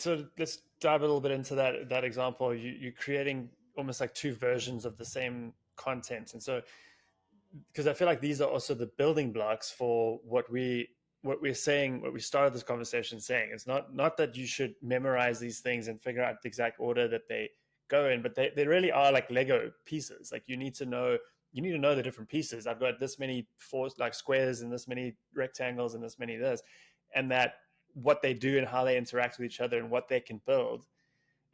So let's dive a little bit into that example. You're creating almost like two versions of the same content, and so because I feel like these are also the building blocks for what we're saying, what we started this conversation saying. It's not that you should memorize these things and figure out the exact order that they go in, but they really are like Lego pieces. Like you need to know the different pieces. I've got this many like squares and this many rectangles and this many this, and that what they do and how they interact with each other and what they can build.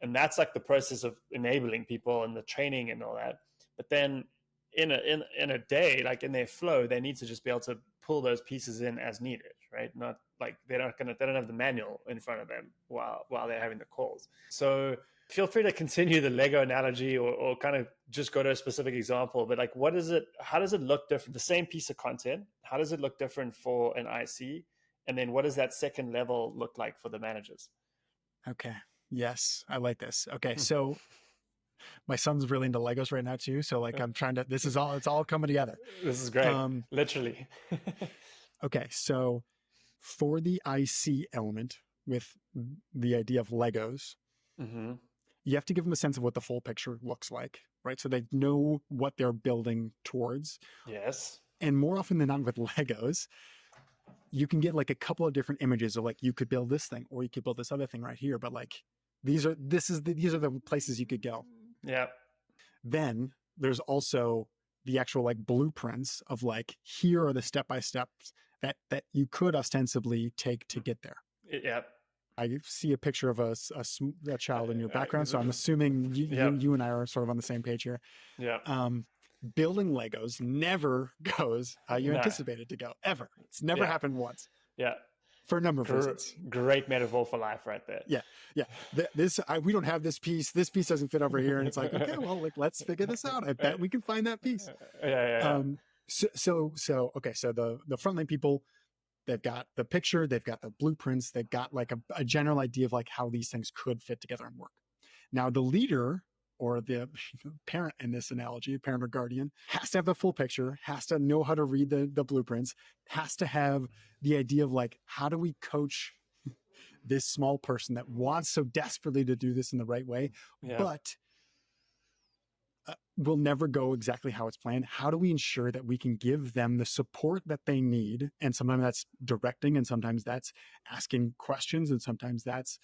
And that's like the process of enabling people and the training and all that. But then in a day, like in their flow, they need to just be able to pull those pieces in as needed, right? Not like they don't have the manual in front of them while they're having the calls. So feel free to continue the Lego analogy or kind of just go to a specific example. But like, how does it look different? The same piece of content, how does it look different for an IC? And then what does that second level look like for the managers? Okay. Yes, I like this. Okay, so my son's really into Legos right now too. So like it's all coming together. This is great. Literally. Okay, so for the IC element with the idea of Legos, you have to give them a sense of what the full picture looks like, right? So they know what they're building towards. Yes. And more often than not with Legos, you can get like a couple of different images of like, you could build this thing or you could build this other thing right here. But like, these are the places you could go. Yeah. Then there's also the actual like blueprints of like, here are the step-by-steps that you could ostensibly take to get there. Yeah. I see a picture of a child in your background. So I'm assuming you and I are sort of on the same page here. Yeah. Building Legos never goes how you anticipate it to go, ever. It's never happened once. Yeah. For a number of reasons. Great metaphor for life right there. Yeah. Yeah. We don't have this piece. This piece doesn't fit over here. And it's like, okay, well, like, let's figure this out. I bet we can find that piece. Yeah. So the frontline people, they've got the picture, they've got the blueprints, they've got like a general idea of like how these things could fit together and work. Now the leader or the parent in this analogy, parent or guardian, has to have the full picture, has to know how to read the blueprints, has to have the idea of like, how do we coach this small person that wants so desperately to do this in the right way, but will never go exactly how it's planned. How do we ensure that we can give them the support that they need? And sometimes that's directing, and sometimes that's asking questions, and sometimes that's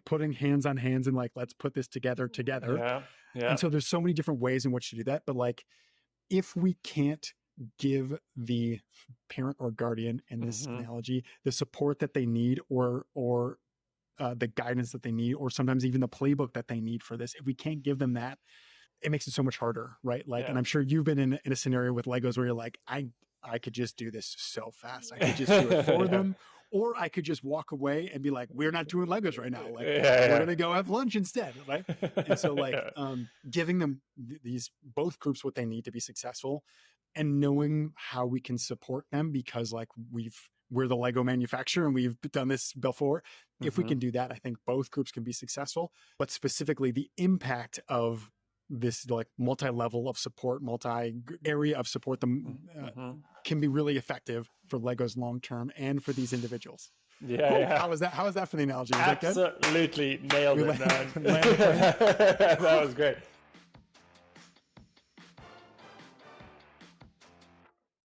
putting hands on hands and like, let's put this together. Yeah. And so there's so many different ways in which to do that. But like, if we can't give the parent or guardian in this analogy the support that they need or the guidance that they need, or sometimes even the playbook that they need for this, if we can't give them that, it makes it so much harder, right? Like, and I'm sure you've been in a scenario with Legos where you're like, I could just do this so fast. I could just do it for them. Or I could just walk away and be like, we're not doing Legos right now. Like, we're going to go have lunch instead, right? And so like, giving them these both groups what they need to be successful, and knowing how we can support them, because like we're the Lego manufacturer and we've done this before. If we can do that, I think both groups can be successful. But specifically the impact of this like multi-level of support, multi-area of support, can be really effective for Legos long-term and for these individuals. Yeah. How was that for the analogy? Was Absolutely nailed it, man. That was great.